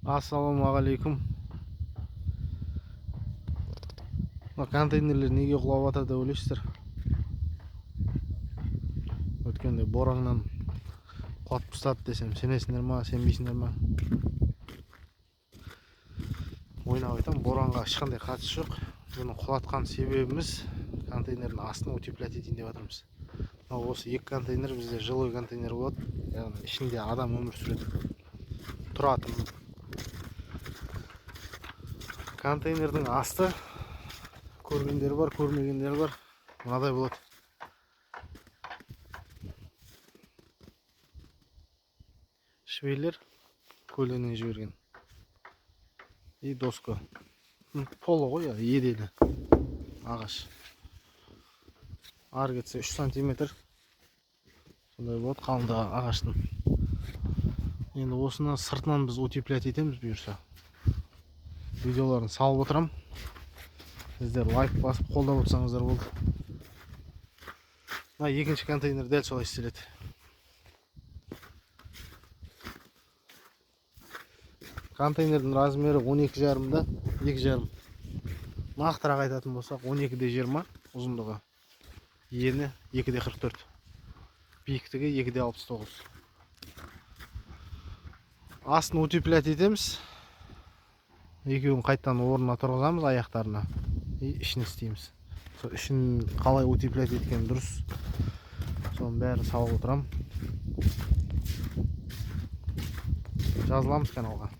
Ассалаумағалейкум. Контейнерлер неге құлап жатыр деп ойлайсыздар? Өткенде бораннан құлатып тастады десем, сенесіңдер ма, сенбейсіңдер ма? Ойнап айтам, боранға ешқандай қатысы жоқ. Бұны құлатқан себебіміз контейнердің астын утеплять етейін деп жатырмыз. Осы екі контейнер бізде жилой контейнер болады, яғни ішінде адам өмір сүреді, тұратын. Контейнердің асты көргендер бар, көрмегендер бар. Мынадай болады. Швейлер көлденең жіберген. И доска. Полы ғой, еделі ағаш. Ары кетсе 3 сантиметр. Сондай болады қалыңдығы ағаштың. Енді осыны сыртынан біз утеплять етеміз бұйырса. Видеоларын салып отырам. Сіздер лайк басып қолдап отырсаңыздар болды. Екінші контейнер дәл солай істеледі. Контейнердің размері 12,5-да 2,5. Нақтырақ айтатын болсақ 12,20 ұзындығы. Ені 2,44. Биіктігі 2,69. Астын утеплять етеміз. Екеуін қайттан орнына тұрғызамыз аяқтарына. Ішін істейміз. Ішін қалай утеплять еткен дұрыс. Соның бәрін салып отырам. Жазыламыз каналға.